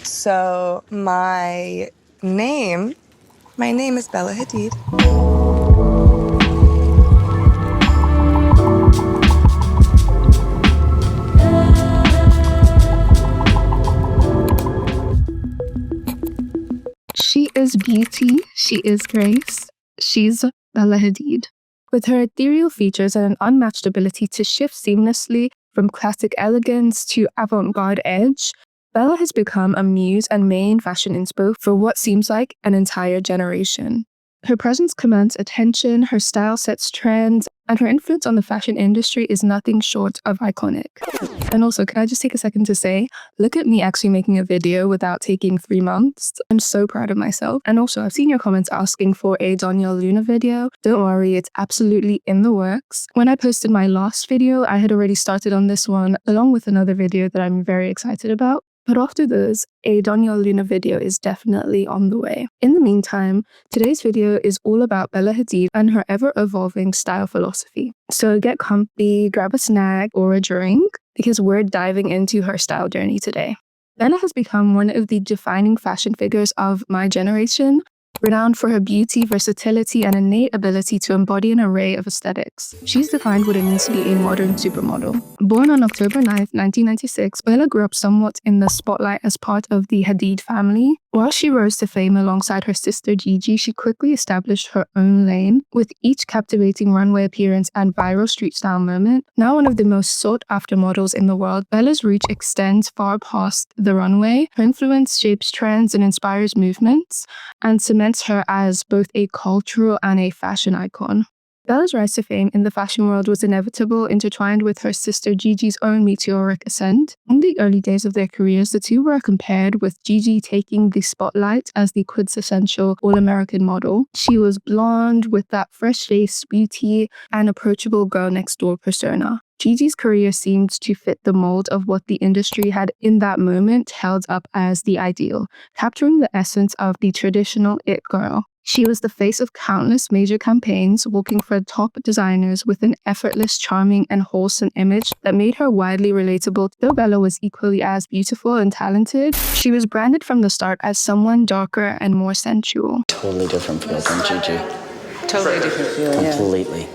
So my name is Bella Hadid. She is beauty, she is grace, she's Bella Hadid. With her ethereal features and an unmatched ability to shift seamlessly from classic elegance to avant-garde edge, Bella has become a muse and main fashion inspo for what seems like an entire generation. Her presence commands attention, her style sets trends, and her influence on the fashion industry is nothing short of iconic. And also, can I just take a second to say, look at me actually making a video without taking 3 months. I'm so proud of myself. And also, I've seen your comments asking for a Danielle Luna video. Don't worry, it's absolutely in the works. When I posted my last video, I had already started on this one, along with another video that I'm very excited about. But after those, a Danielle Luna video is definitely on the way. In the meantime, today's video is all about Bella Hadid and her ever-evolving style philosophy. So get comfy, grab a snack or a drink, because we're diving into her style journey today. Bella has become one of the defining fashion figures of my generation, renowned for her beauty, versatility, and innate ability to embody an array of aesthetics. She's defined what it means to be a modern supermodel. Born on October 9th, 1996, Bella grew up somewhat in the spotlight as part of the Hadid family. While she rose to fame alongside her sister Gigi, she quickly established her own lane, with each captivating runway appearance and viral street style moment. Now one of the most sought-after models in the world, Bella's reach extends far past the runway. Her influence shapes trends and inspires movements, and cements her as both a cultural and a fashion icon. Bella's rise to fame in the fashion world was inevitable, intertwined with her sister Gigi's own meteoric ascent. In the early days of their careers, the two were compared, with Gigi taking the spotlight as the quintessential all-American model. She was blonde with that fresh-faced beauty and approachable girl-next-door persona. Gigi's career seemed to fit the mold of what the industry had in that moment held up as the ideal, capturing the essence of the traditional it girl. She was the face of countless major campaigns, working for top designers with an effortless, charming, and wholesome image that made her widely relatable. Though Bella was equally as beautiful and talented, she was branded from the start as someone darker and more sensual. Totally different feel from Gigi. Totally different feel, yeah. Completely.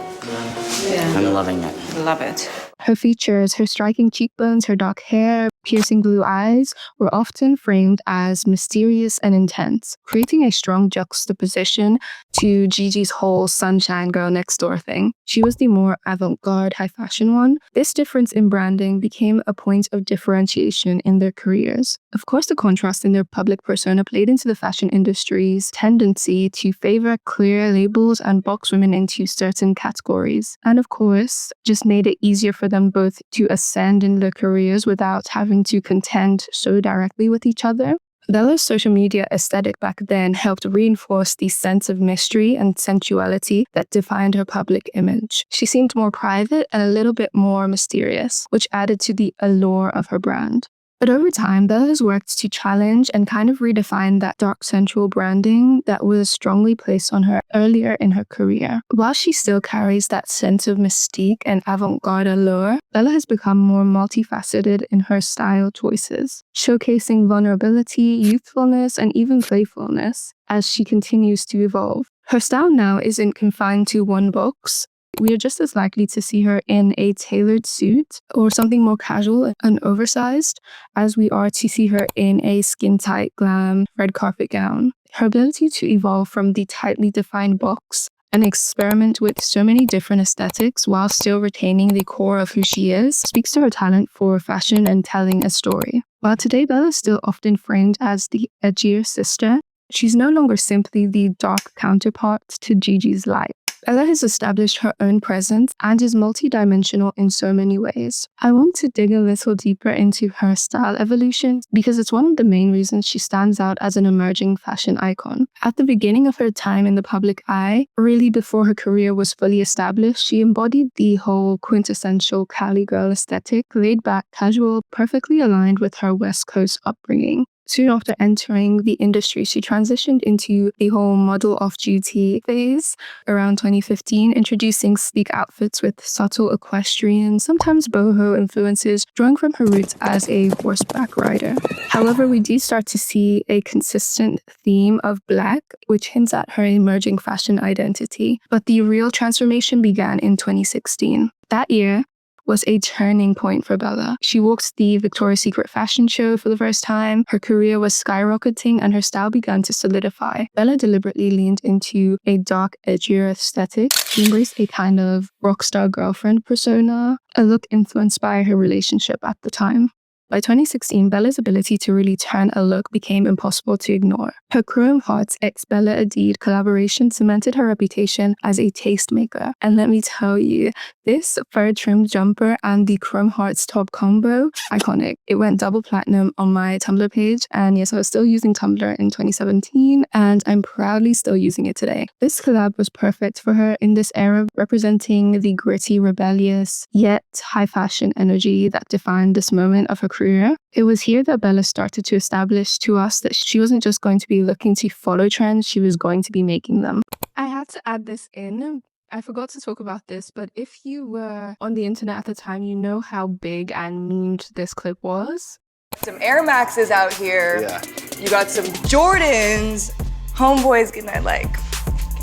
Yeah. I'm loving it. Love it. Her features, her striking cheekbones, her dark hair, piercing blue eyes, were often framed as mysterious and intense, creating a strong juxtaposition to Gigi's whole sunshine girl next door thing. She was the more avant-garde, high-fashion one. This difference in branding became a point of differentiation in their careers. Of course, the contrast in their public persona played into the fashion industry's tendency to favor clear labels and box women into certain categories. And of course, just made it easier for them both to ascend in their careers without having to contend so directly with each other. Bella's social media aesthetic back then helped reinforce the sense of mystery and sensuality that defined her public image. She seemed more private and a little bit more mysterious, which added to the allure of her brand. But over time, Bella has worked to challenge and kind of redefine that dark sensual branding that was strongly placed on her earlier in her career. While she still carries that sense of mystique and avant-garde allure, Bella has become more multifaceted in her style choices, showcasing vulnerability, youthfulness, and even playfulness as she continues to evolve. Her style now isn't confined to one box. We are just as likely to see her in a tailored suit or something more casual and oversized as we are to see her in a skin-tight glam red carpet gown. Her ability to evolve from the tightly defined box and experiment with so many different aesthetics while still retaining the core of who she is speaks to her talent for fashion and telling a story. While today Bella is still often framed as the edgier sister, she's no longer simply the dark counterpart to Gigi's light. Bella has established her own presence and is multidimensional in so many ways. I want to dig a little deeper into her style evolution because it's one of the main reasons she stands out as an emerging fashion icon. At the beginning of her time in the public eye, really before her career was fully established, she embodied the whole quintessential Cali girl aesthetic, laid back, casual, perfectly aligned with her West Coast upbringing. Soon after entering the industry, she transitioned into the whole model off-duty phase around 2015, introducing sleek outfits with subtle equestrian, sometimes boho influences, drawing from her roots as a horseback rider. However, we do start to see a consistent theme of black, which hints at her emerging fashion identity. But the real transformation began in 2016. That year was a turning point for Bella. She walked the Victoria's Secret fashion show for the first time. Her career was skyrocketing and her style began to solidify. Bella deliberately leaned into a dark, edgier aesthetic. She embraced a kind of rock star girlfriend persona, a look influenced by her relationship at the time. By 2016, Bella's ability to really turn a look became impossible to ignore. Her Chrome Hearts x Bella Hadid collaboration cemented her reputation as a tastemaker. And let me tell you, this fur-trimmed jumper and the Chrome Hearts top combo, iconic. It went double platinum on my Tumblr page. And yes, I was still using Tumblr in 2017, and I'm proudly still using it today. This collab was perfect for her in this era, representing the gritty, rebellious, yet high fashion energy that defined this moment of her career. It was here that Bella started to establish to us that she wasn't just going to be looking to follow trends, she was going to be making them. I had to add this in. I forgot to talk about this, but if you were on the internet at the time, you know how big and memed this clip was. Some Air Maxes out here. Yeah. You got some Jordans. Homeboys gonna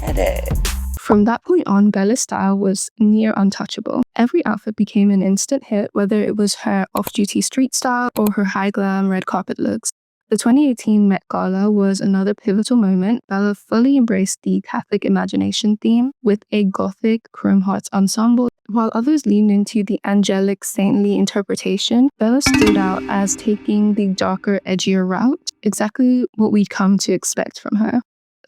get it. From that point on, Bella's style was near untouchable. Every outfit became an instant hit, whether it was her off-duty street style or her high-glam red carpet looks. The 2018 Met Gala was another pivotal moment. Bella fully embraced the Catholic imagination theme with a gothic Chrome Hearts ensemble. While others leaned into the angelic, saintly interpretation, Bella stood out as taking the darker, edgier route, exactly what we'd come to expect from her.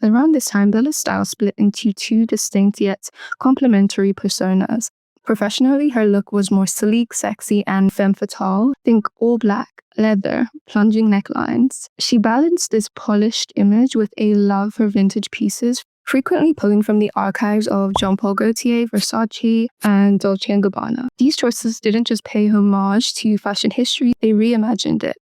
Around this time, Bella's style split into two distinct yet complementary personas. Professionally, her look was more sleek, sexy, and femme fatale. Think all black, leather, plunging necklines. She balanced this polished image with a love for vintage pieces, frequently pulling from the archives of Jean Paul Gaultier, Versace, and Dolce & Gabbana. These choices didn't just pay homage to fashion history, they reimagined it.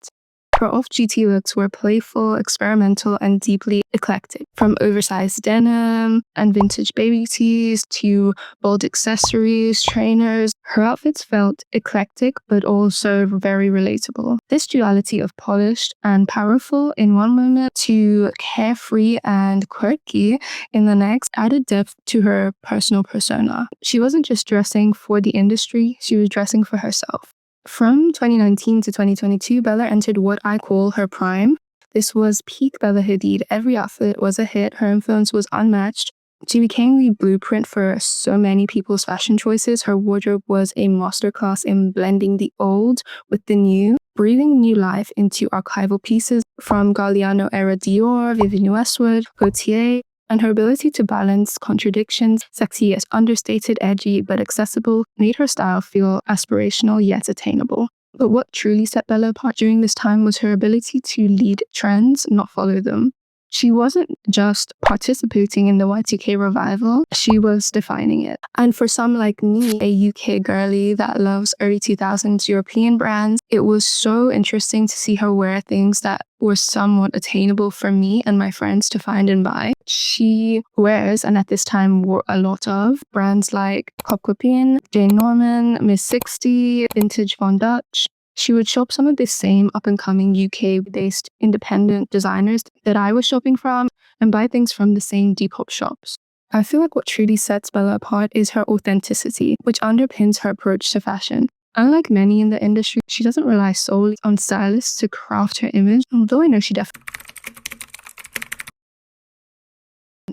Her off-duty looks were playful, experimental, and deeply eclectic. From oversized denim and vintage baby tees to bold accessories, trainers, her outfits felt eclectic but also very relatable. This duality of polished and powerful in one moment to carefree and quirky in the next added depth to her personal persona. She wasn't just dressing for the industry, she was dressing for herself. From 2019 to 2022, Bella entered what I call her prime. This was peak Bella Hadid. Every outfit was a hit. Her influence was unmatched. She became the blueprint for so many people's fashion choices. Her wardrobe was a masterclass in blending the old with the new, breathing new life into archival pieces from Galliano-era Dior, Vivienne Westwood, Gaultier, and her ability to balance contradictions, sexy yet understated, edgy but accessible, made her style feel aspirational yet attainable. But what truly set Bella apart during this time was her ability to lead trends, not follow them. She wasn't just participating in the Y2K revival, she was defining it. And for some like me, a UK girly that loves early 2000s European brands, it was so interesting to see her wear things that were somewhat attainable for me and my friends to find and buy. She wears, and at this time wore a lot of, brands like Copcopine, Jane Norman, Miss 60, Vintage Von Dutch. She would shop some of the same up-and-coming UK-based independent designers that I was shopping from and buy things from the same Depop shops. I feel like what truly sets Bella apart is her authenticity, which underpins her approach to fashion. Unlike many in the industry, she doesn't rely solely on stylists to craft her image, although I know she definitely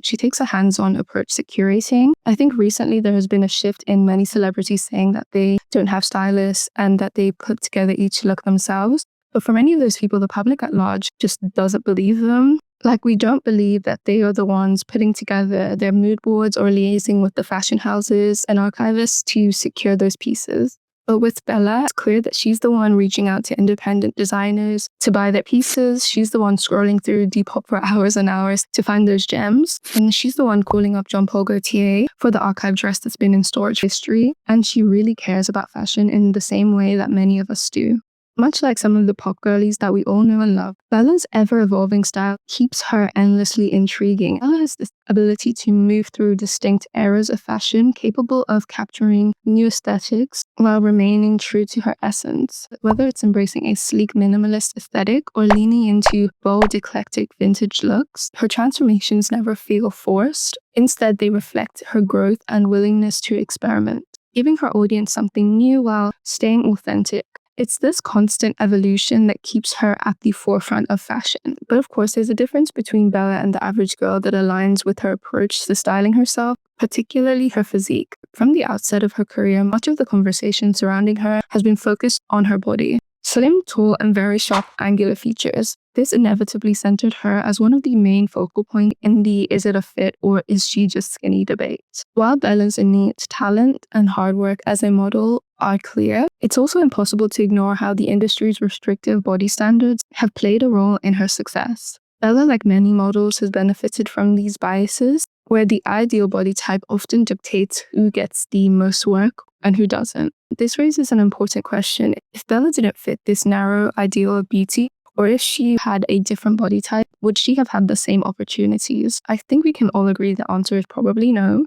She takes a hands-on approach to curating. I think recently there has been a shift in many celebrities saying that they don't have stylists and that they put together each look themselves. But for many of those people, the public at large just doesn't believe them. Like, we don't believe that they are the ones putting together their mood boards or liaising with the fashion houses and archivists to secure those pieces. But with Bella, it's clear that she's the one reaching out to independent designers to buy their pieces. She's the one scrolling through Depop for hours and hours to find those gems. And she's the one calling up Jean Paul Gaultier for the archive dress that's been in storage history. And she really cares about fashion in the same way that many of us do. Much like some of the pop girlies that we all know and love, Bella's ever-evolving style keeps her endlessly intriguing. Bella has this ability to move through distinct eras of fashion, capable of capturing new aesthetics while remaining true to her essence. Whether it's embracing a sleek minimalist aesthetic or leaning into bold, eclectic vintage looks, her transformations never feel forced. Instead, they reflect her growth and willingness to experiment, giving her audience something new while staying authentic. It's this constant evolution that keeps her at the forefront of fashion. But of course, there's a difference between Bella and the average girl that aligns with her approach to styling herself, particularly her physique. From the outset of her career, much of the conversation surrounding her has been focused on her body. Slim, tall, and very sharp angular features. This inevitably centered her as one of the main focal points in the is it a fit or is she just skinny debate. While Bella's innate talent and hard work as a model are clear, it's also impossible to ignore how the industry's restrictive body standards have played a role in her success. Bella, like many models, has benefited from these biases, where the ideal body type often dictates who gets the most work and who doesn't. This raises an important question. If Bella didn't fit this narrow ideal of beauty, or if she had a different body type, would she have had the same opportunities? I think we can all agree the answer is probably no.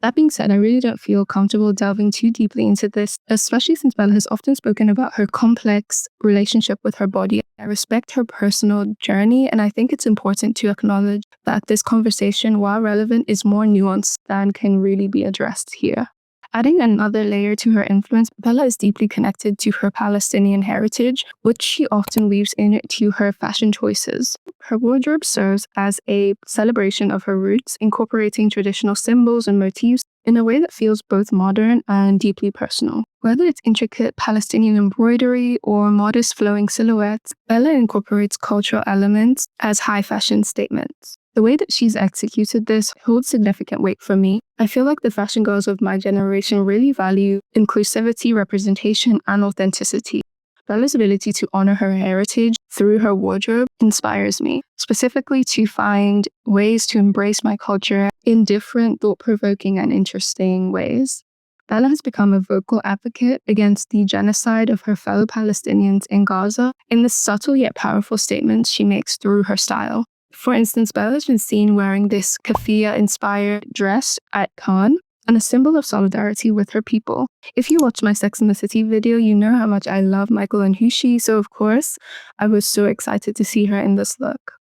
That being said, I really don't feel comfortable delving too deeply into this, especially since Bella has often spoken about her complex relationship with her body. I respect her personal journey, and I think it's important to acknowledge that this conversation, while relevant, is more nuanced than can really be addressed here. Adding another layer to her influence, Bella is deeply connected to her Palestinian heritage, which she often weaves into her fashion choices. Her wardrobe serves as a celebration of her roots, incorporating traditional symbols and motifs in a way that feels both modern and deeply personal. Whether it's intricate Palestinian embroidery or modest flowing silhouettes, Bella incorporates cultural elements as high fashion statements. The way that she's executed this holds significant weight for me. I feel like the fashion girls of my generation really value inclusivity, representation, and authenticity. Bella's ability to honor her heritage through her wardrobe inspires me, specifically to find ways to embrace my culture in different, thought-provoking, and interesting ways. Bella has become a vocal advocate against the genocide of her fellow Palestinians in Gaza in the subtle yet powerful statements she makes through her style. For instance, Bella has been seen wearing this keffiyeh-inspired dress at Cannes, and a symbol of solidarity with her people. If you watched my Sex and the City video, you know how much I love Michael and Hushi, so of course, I was so excited to see her in this look.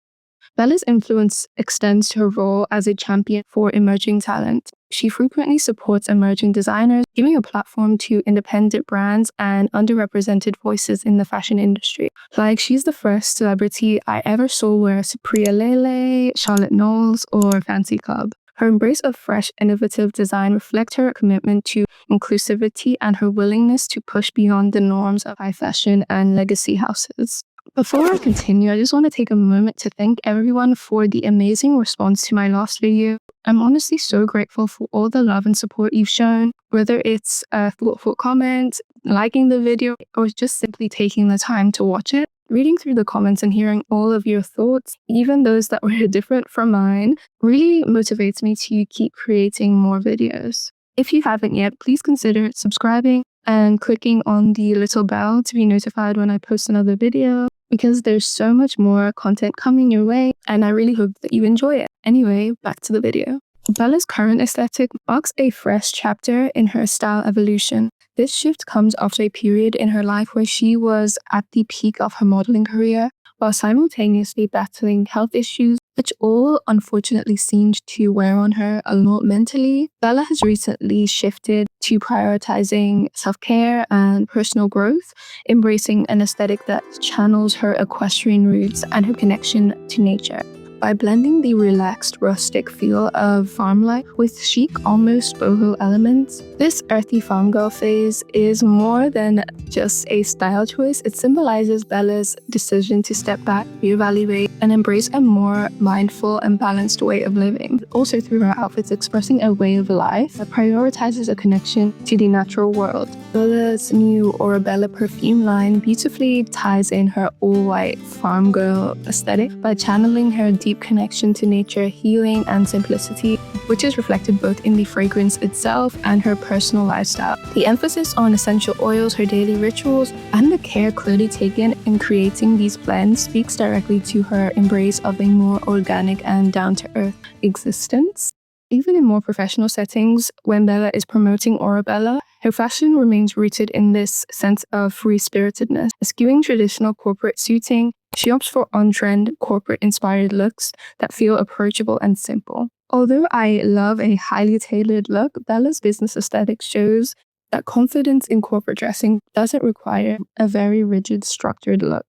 Bella's influence extends to her role as a champion for emerging talent. She frequently supports emerging designers, giving a platform to independent brands and underrepresented voices in the fashion industry. Like, she's the first celebrity I ever saw wear Supriya Lele, Charlotte Knowles, or Fancy Club. Her embrace of fresh, innovative design reflects her commitment to inclusivity and her willingness to push beyond the norms of high fashion and legacy houses. Before I continue, I just want to take a moment to thank everyone for the amazing response to my last video. I'm honestly so grateful for all the love and support you've shown, whether it's a thoughtful comment, liking the video, or just simply taking the time to watch it. Reading through the comments and hearing all of your thoughts, even those that were different from mine, really motivates me to keep creating more videos. If you haven't yet, please consider subscribing and clicking on the little bell to be notified when I post another video, because there's so much more content coming your way, and I really hope that you enjoy it. Anyway, back to the video. Bella's current aesthetic marks a fresh chapter in her style evolution. This shift comes after a period in her life where she was at the peak of her modeling career, while simultaneously battling health issues, which all unfortunately seemed to wear on her a lot mentally. Bella has recently shifted to prioritizing self-care and personal growth, embracing an aesthetic that channels her equestrian roots and her connection to nature. By blending the relaxed, rustic feel of farm life with chic, almost boho elements, this earthy farm girl phase is more than just a style choice. It symbolizes Bella's decision to step back, reevaluate, and embrace a more mindful and balanced way of living. Also, through her outfits expressing a way of life that prioritizes a connection to the natural world. Bella's new Bella perfume line beautifully ties in her all-white farm girl aesthetic by channeling her deep deep connection to nature, healing, and simplicity, which is reflected both in the fragrance itself and her personal lifestyle. The emphasis on essential oils, her daily rituals, and the care clearly taken in creating these blends speaks directly to her embrace of a more organic and down-to-earth existence. Even in more professional settings, when Bella is promoting Aurabella, her fashion remains rooted in this sense of free-spiritedness. Eschewing traditional corporate suiting, she opts for on-trend, corporate-inspired looks that feel approachable and simple. Although I love a highly tailored look, Bella's business aesthetic shows that confidence in corporate dressing doesn't require a very rigid, structured look.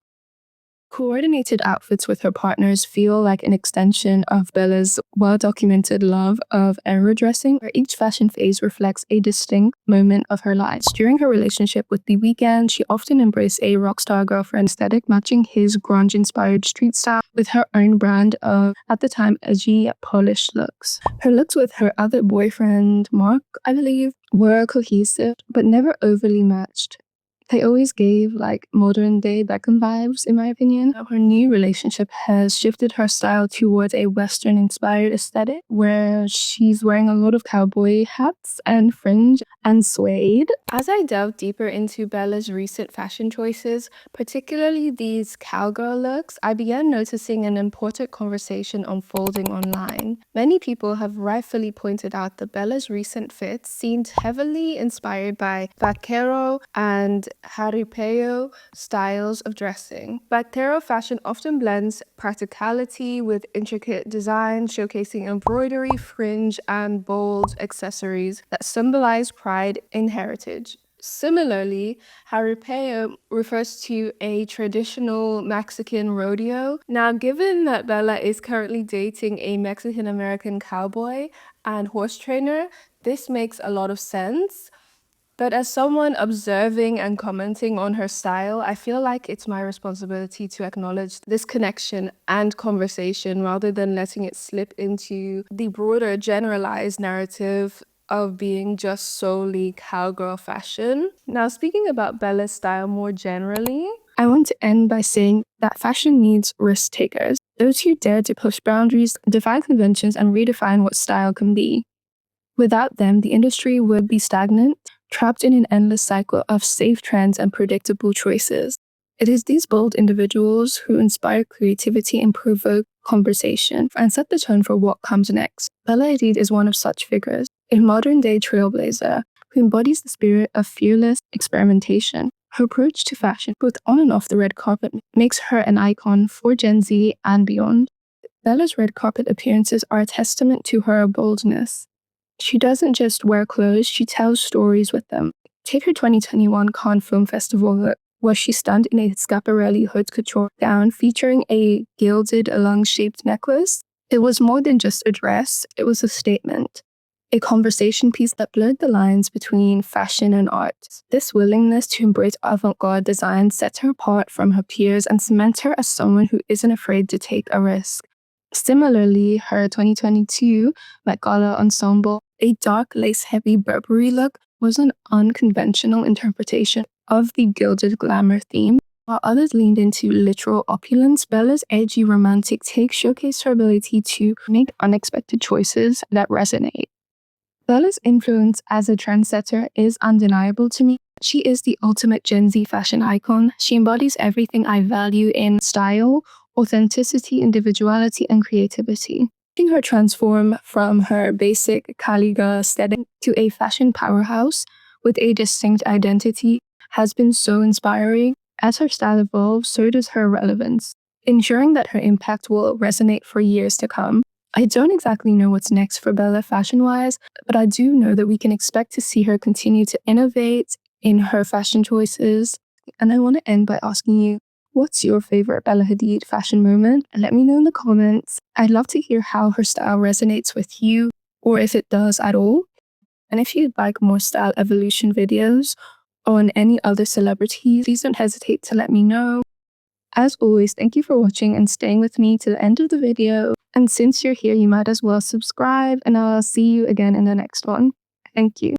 Coordinated outfits with her partners feel like an extension of Bella's well-documented love of era dressing, where each fashion phase reflects a distinct moment of her life. During her relationship with The Weeknd, she often embraced a rockstar girlfriend aesthetic, matching his grunge-inspired street style with her own brand of, at the time, edgy, polished looks. Her looks with her other boyfriend, Mark, I believe, were cohesive, but never overly matched. They always gave like modern day Beckham vibes, in my opinion. Her new relationship has shifted her style towards a Western inspired aesthetic, where she's wearing a lot of cowboy hats and fringe and suede. As I delve deeper into Bella's recent fashion choices, particularly these cowgirl looks, I began noticing an important conversation unfolding online. Many people have rightfully pointed out that Bella's recent fits seemed heavily inspired by vaquero and jaripeo styles of dressing. Vaquero fashion often blends practicality with intricate design, showcasing embroidery, fringe, and bold accessories that symbolize pride in heritage. Similarly, jaripeo refers to a traditional Mexican rodeo. Now, given that Bella is currently dating a Mexican-American cowboy and horse trainer, this makes a lot of sense. But as someone observing and commenting on her style, I feel like it's my responsibility to acknowledge this connection and conversation rather than letting it slip into the broader generalized narrative of being just solely cowgirl fashion. Now, speaking about Bella's style more generally, I want to end by saying that fashion needs risk takers, those who dare to push boundaries, defy conventions, and redefine what style can be. Without them, the industry would be stagnant, trapped in an endless cycle of safe trends and predictable choices. It is these bold individuals who inspire creativity and provoke conversation and set the tone for what comes next. Bella Hadid is one of such figures, a modern-day trailblazer who embodies the spirit of fearless experimentation. Her approach to fashion, both on and off the red carpet, makes her an icon for Gen Z and beyond. Bella's red carpet appearances are a testament to her boldness. She doesn't just wear clothes, she tells stories with them. Take her 2021 Cannes Film Festival look, where she stunned in a Schiaparelli haute couture gown featuring a gilded lung-shaped necklace. It was more than just a dress, it was a statement. A conversation piece that blurred the lines between fashion and art. This willingness to embrace avant-garde design sets her apart from her peers and cements her as someone who isn't afraid to take a risk. Similarly, her 2022 Met Gala ensemble, a dark lace-heavy Burberry look, was an unconventional interpretation of the gilded glamour theme. While others leaned into literal opulence, Bella's edgy romantic take showcased her ability to make unexpected choices that resonate. Bella's influence as a trendsetter is undeniable to me. She is the ultimate Gen Z fashion icon. She embodies everything I value in style, authenticity, individuality, and creativity. Watching her transform from her basic Caliga aesthetic to a fashion powerhouse with a distinct identity has been so inspiring. As her style evolves, so does her relevance, ensuring that her impact will resonate for years to come. I don't exactly know what's next for Bella fashion-wise, but I do know that we can expect to see her continue to innovate in her fashion choices. And I want to end by asking you, what's your favorite Bella Hadid fashion moment? Let me know in the comments. I'd love to hear how her style resonates with you, or if it does at all. And if you'd like more style evolution videos on any other celebrities, please don't hesitate to let me know. As always, thank you for watching and staying with me to the end of the video. And since you're here, you might as well subscribe, and I'll see you again in the next one. Thank you.